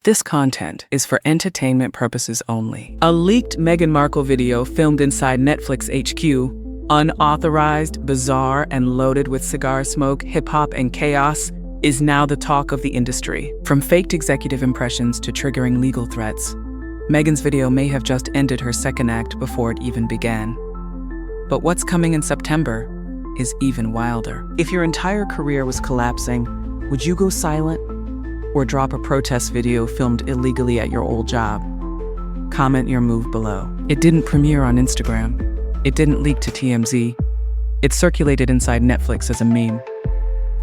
This content is for entertainment purposes only. A leaked Meghan Markle video filmed inside Netflix HQ, unauthorized, bizarre, and loaded with cigar smoke, hip-hop, and chaos, is now the talk of the industry. From faked executive impressions to triggering legal threats, Meghan's video may have just ended her second act before it even began. But what's coming in September is even wilder. If your entire career was collapsing, would you go silent? Or drop a protest video filmed illegally at your old job? Comment your move below. It didn't premiere on Instagram. It didn't leak to TMZ. It circulated inside Netflix as a meme.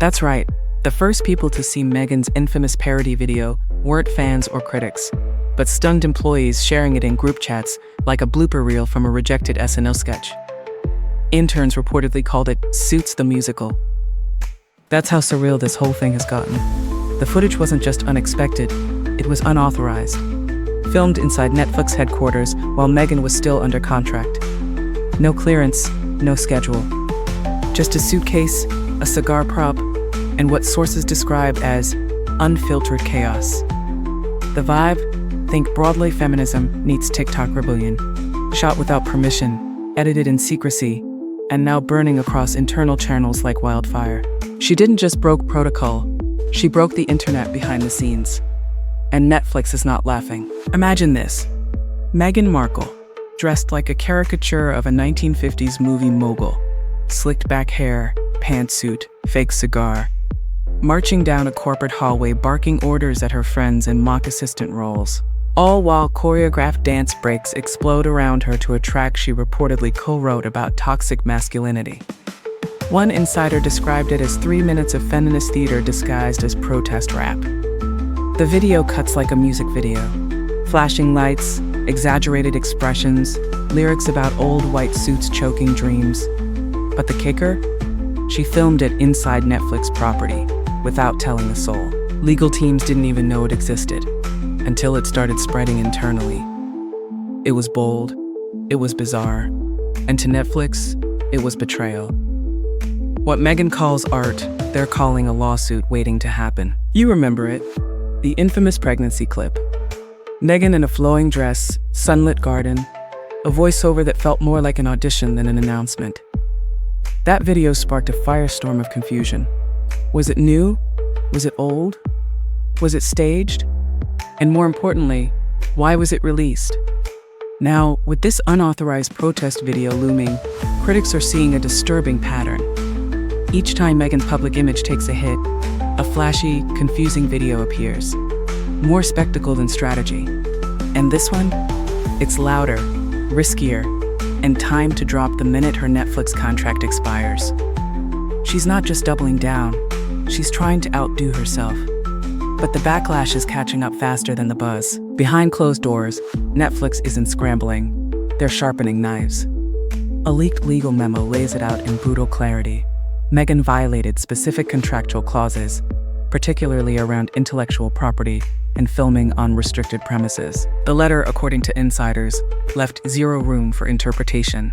That's right, the first people to see Meghan's infamous parody video weren't fans or critics, but stunned employees sharing it in group chats like a blooper reel from a rejected SNL sketch. Interns reportedly called it Suits the Musical. That's how surreal this whole thing has gotten. The footage wasn't just unexpected, it was unauthorized. Filmed inside Netflix headquarters while Meghan was still under contract. No clearance, no schedule. Just a suitcase, a cigar prop, and what sources describe as unfiltered chaos. The vibe? Think Broadway feminism meets TikTok rebellion. Shot without permission, edited in secrecy, and now burning across internal channels like wildfire. She didn't just broke protocol, she broke the internet behind the scenes. And Netflix is not laughing. Imagine this. Meghan Markle, dressed like a caricature of a 1950s movie mogul. Slicked back hair, pantsuit, fake cigar. Marching down a corporate hallway barking orders at her friends in mock assistant roles. All while choreographed dance breaks explode around her to a track she reportedly co-wrote about toxic masculinity. One insider described it as 3 minutes of feminist theater disguised as protest rap. The video cuts like a music video. Flashing lights, exaggerated expressions, lyrics about old white suits choking dreams. But the kicker? She filmed it inside Netflix property, without telling a soul. Legal teams didn't even know it existed, until it started spreading internally. It was bold, it was bizarre, and to Netflix, it was betrayal. What Meghan calls art, they're calling a lawsuit waiting to happen. You remember it, the infamous pregnancy clip. Meghan in a flowing dress, sunlit garden, a voiceover that felt more like an audition than an announcement. That video sparked a firestorm of confusion. Was it new? Was it old? Was it staged? And more importantly, why was it released? Now, with this unauthorized protest video looming, critics are seeing a disturbing pattern. Each time Meghan's public image takes a hit, a flashy, confusing video appears. More spectacle than strategy. And this one? It's louder, riskier, and timed to drop the minute her Netflix contract expires. She's not just doubling down, she's trying to outdo herself. But the backlash is catching up faster than the buzz. Behind closed doors, Netflix isn't scrambling, they're sharpening knives. A leaked legal memo lays it out in brutal clarity. Meghan violated specific contractual clauses, particularly around intellectual property and filming on restricted premises. The letter, according to insiders, left zero room for interpretation.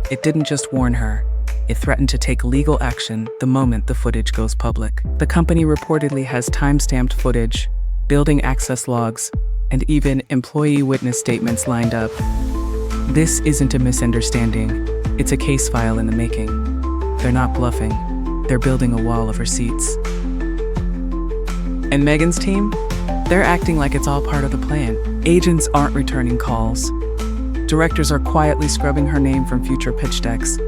It didn't just warn her, it threatened to take legal action the moment the footage goes public. The company reportedly has time-stamped footage, building access logs, and even employee witness statements lined up. This isn't a misunderstanding, it's a case file in the making. They're not bluffing, they're building a wall of receipts. And Meghan's team? They're acting like it's all part of the plan. Agents aren't returning calls. Directors are quietly scrubbing her name from future pitch decks.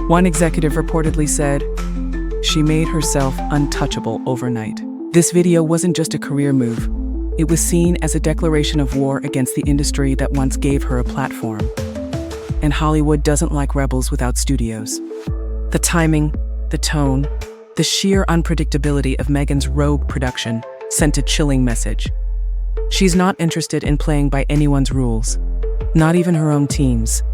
One executive reportedly said, she made herself untouchable overnight. This video wasn't just a career move. It was seen as a declaration of war against the industry that once gave her a platform. And Hollywood doesn't like rebels without studios. The timing, the tone, the sheer unpredictability of Meghan's rogue production sent a chilling message. She's not interested in playing by anyone's rules, not even her own team's.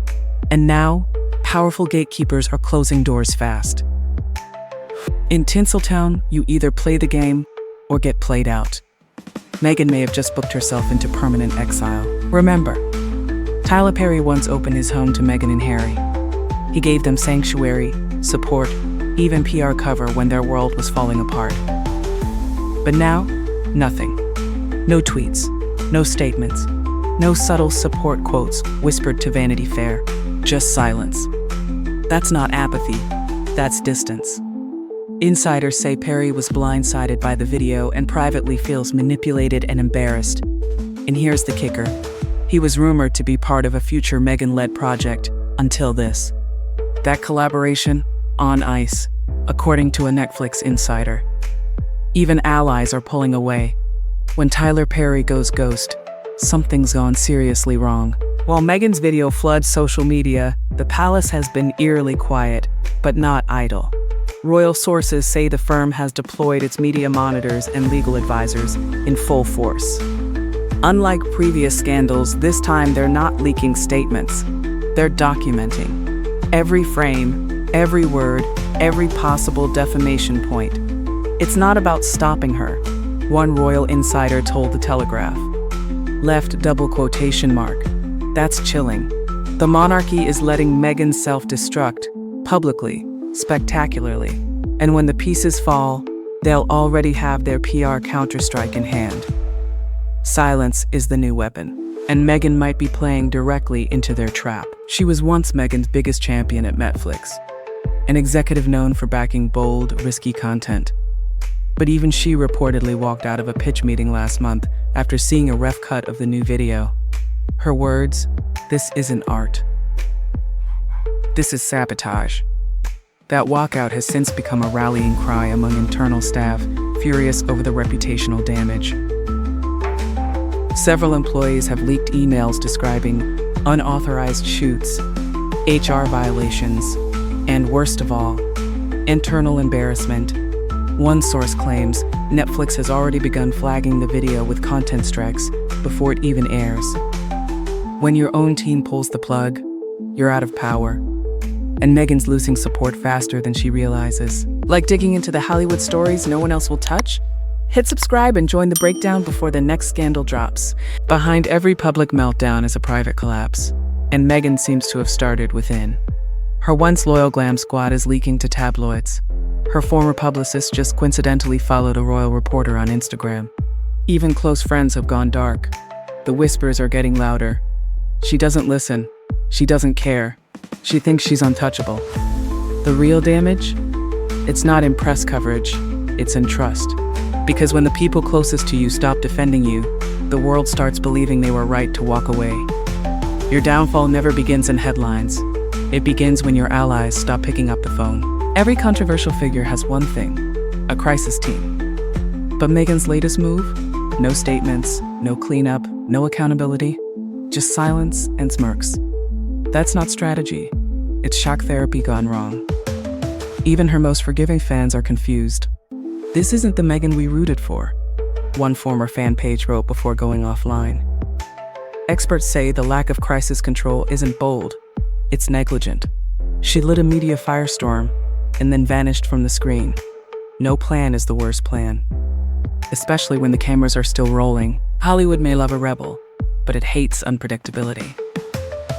And now, powerful gatekeepers are closing doors fast. In Tinseltown, you either play the game or get played out. Meghan may have just booked herself into permanent exile. Remember, Tyler Perry once opened his home to Meghan and Harry. He gave them sanctuary, support, even PR cover when their world was falling apart. But now, nothing. No tweets, no statements, no subtle support quotes whispered to Vanity Fair, just silence. That's not apathy, that's distance. Insiders say Perry was blindsided by the video and privately feels manipulated and embarrassed. And here's the kicker. He was rumored to be part of a future Meghan-led project until this. That collaboration, on ice, according to a Netflix insider. Even allies are pulling away. When Tyler Perry goes ghost, something's gone seriously wrong. While Meghan's video floods social media, the palace has been eerily quiet, but not idle. Royal sources say the firm has deployed its media monitors and legal advisors in full force. Unlike previous scandals, this time they're not leaking statements. They're documenting every frame, every word, every possible defamation point. It's not about stopping her, one royal insider told The Telegraph. Left double quotation mark. That's chilling. The monarchy is letting Meghan self-destruct, publicly, spectacularly. And when the pieces fall, they'll already have their PR counterstrike in hand. Silence is the new weapon, and Meghan might be playing directly into their trap. She was once Meghan's biggest champion at Netflix, an executive known for backing bold, risky content. But even she reportedly walked out of a pitch meeting last month after seeing a rough cut of the new video. Her words, "This isn't art. This is sabotage." That walkout has since become a rallying cry among internal staff, furious over the reputational damage. Several employees have leaked emails describing unauthorized shoots, HR violations, and worst of all, internal embarrassment. One source claims Netflix has already begun flagging the video with content strikes before it even airs. When your own team pulls the plug, you're out of power. And Meghan's losing support faster than she realizes. Like digging into the Hollywood stories no one else will touch? Hit subscribe and join the breakdown before the next scandal drops. Behind every public meltdown is a private collapse, and Meghan seems to have started within. Her once loyal glam squad is leaking to tabloids. Her former publicist just coincidentally followed a royal reporter on Instagram. Even close friends have gone dark. The whispers are getting louder. She doesn't listen. She doesn't care. She thinks she's untouchable. The real damage? It's not in press coverage, it's in trust. Because when the people closest to you stop defending you, the world starts believing they were right to walk away. Your downfall never begins in headlines. It begins when your allies stop picking up the phone. Every controversial figure has one thing: a crisis team. But Meghan's latest move? No statements, no cleanup, no accountability, just silence and smirks. That's not strategy. It's shock therapy gone wrong. Even her most forgiving fans are confused. This isn't the Meghan we rooted for, one former fan page wrote before going offline. Experts say the lack of crisis control isn't bold, it's negligent. She lit a media firestorm and then vanished from the screen. No plan is the worst plan. Especially when the cameras are still rolling. Hollywood may love a rebel, but it hates unpredictability.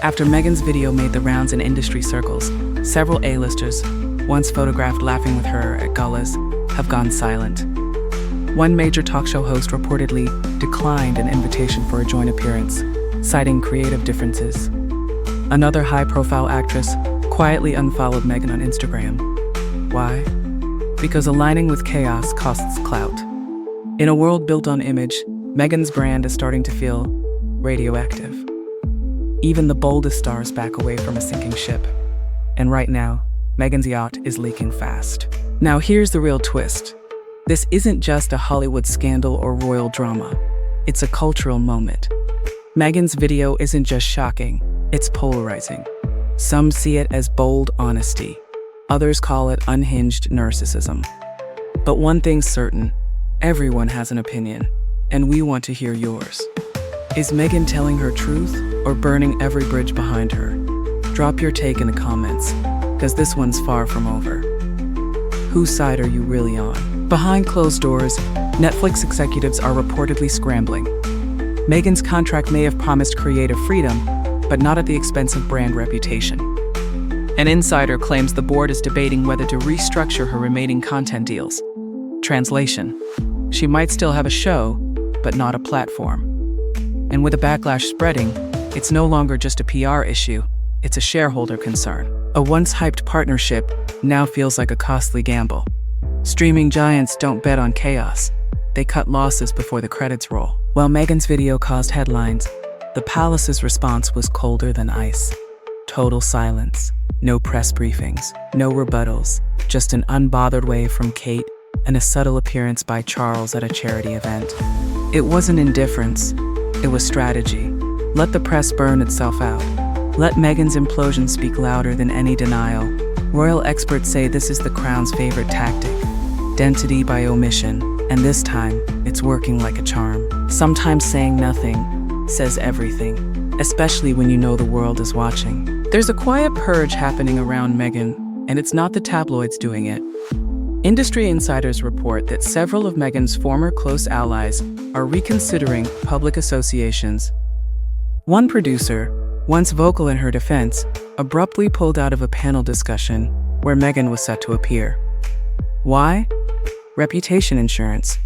After Meghan's video made the rounds in industry circles, several A-listers, once photographed laughing with her at galas, have gone silent. One major talk show host reportedly declined an invitation for a joint appearance, citing creative differences. Another high-profile actress quietly unfollowed Meghan on Instagram. Why? Because aligning with chaos costs clout. In a world built on image, Meghan's brand is starting to feel radioactive. Even the boldest stars back away from a sinking ship. And right now, Meghan's yacht is leaking fast. Now here's the real twist. This isn't just a Hollywood scandal or royal drama. It's a cultural moment. Meghan's video isn't just shocking, it's polarizing. Some see it as bold honesty. Others call it unhinged narcissism. But one thing's certain, everyone has an opinion, and we want to hear yours. Is Meghan telling her truth or burning every bridge behind her? Drop your take in the comments, because this one's far from over. Whose side are you really on? Behind closed doors, Netflix executives are reportedly scrambling. Meghan's contract may have promised creative freedom, but not at the expense of brand reputation. An insider claims the board is debating whether to restructure her remaining content deals. Translation: she might still have a show, but not a platform. And with the backlash spreading, it's no longer just a PR issue, it's a shareholder concern. A once hyped partnership now feels like a costly gamble. Streaming giants don't bet on chaos. They cut losses before the credits roll. While Meghan's video caused headlines, the palace's response was colder than ice. Total silence. No press briefings, no rebuttals, just an unbothered wave from Kate and a subtle appearance by Charles at a charity event. It wasn't indifference, it was strategy. Let the press burn itself out. Let Meghan's implosion speak louder than any denial. Royal experts say this is the Crown's favorite tactic, density by omission, and this time, it's working like a charm. Sometimes saying nothing says everything, especially when you know the world is watching. There's a quiet purge happening around Meghan, and it's not the tabloids doing it. Industry insiders report that several of Meghan's former close allies are reconsidering public associations. One producer, once vocal in her defense, abruptly pulled out of a panel discussion where Meghan was set to appear. Why? Reputation insurance.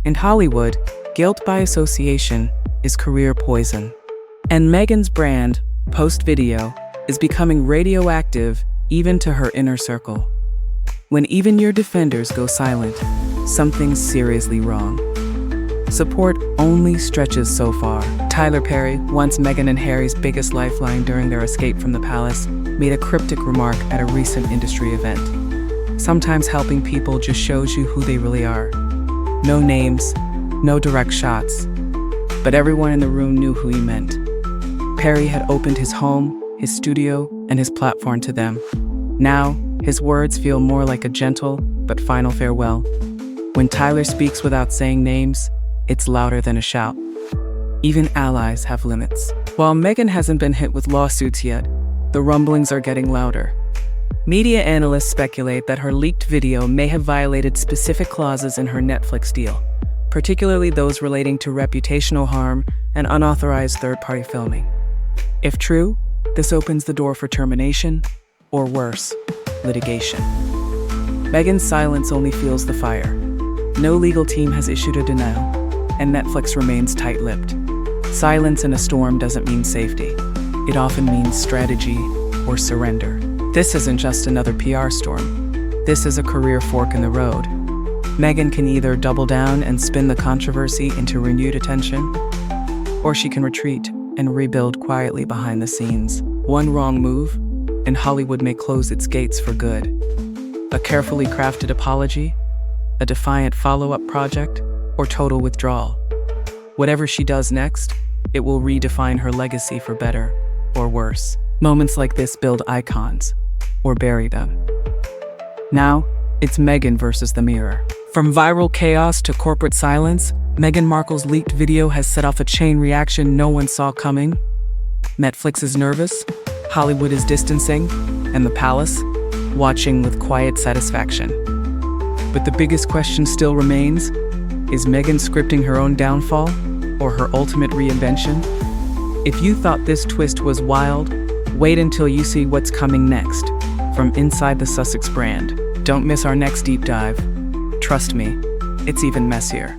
In Hollywood, guilt by association is career poison. And Meghan's brand, post-video, is becoming radioactive even to her inner circle. When even your defenders go silent, something's seriously wrong. Support only stretches so far. Tyler Perry, once Meghan and Harry's biggest lifeline during their escape from the palace, made a cryptic remark at a recent industry event. Sometimes helping people just shows you who they really are. No names, no direct shots, but everyone in the room knew who he meant. Perry had opened his home, his studio, and his platform to them. Now, his words feel more like a gentle but final farewell. When Tyler speaks without saying names, it's louder than a shout. Even allies have limits. While Meghan hasn't been hit with lawsuits yet, the rumblings are getting louder. Media analysts speculate that her leaked video may have violated specific clauses in her Netflix deal, particularly those relating to reputational harm and unauthorized third-party filming. If true, this opens the door for termination, or worse, litigation. Meghan's silence only fuels the fire. No legal team has issued a denial, and Netflix remains tight-lipped. Silence in a storm doesn't mean safety. It often means strategy or surrender. This isn't just another PR storm. This is a career fork in the road. Meghan can either double down and spin the controversy into renewed attention, or she can retreat and rebuild quietly behind the scenes. One wrong move, and Hollywood may close its gates for good. A carefully crafted apology, a defiant follow-up project, or total withdrawal. Whatever she does next, it will redefine her legacy for better or worse. Moments like this build icons, or bury them. Now, it's Meghan versus the mirror. From viral chaos to corporate silence, Meghan Markle's leaked video has set off a chain reaction no one saw coming. Netflix is nervous, Hollywood is distancing, and the palace, watching with quiet satisfaction. But the biggest question still remains, is Meghan scripting her own downfall, or her ultimate reinvention? If you thought this twist was wild, wait until you see what's coming next. From inside the Sussex brand. Don't miss our next deep dive. Trust me, it's even messier.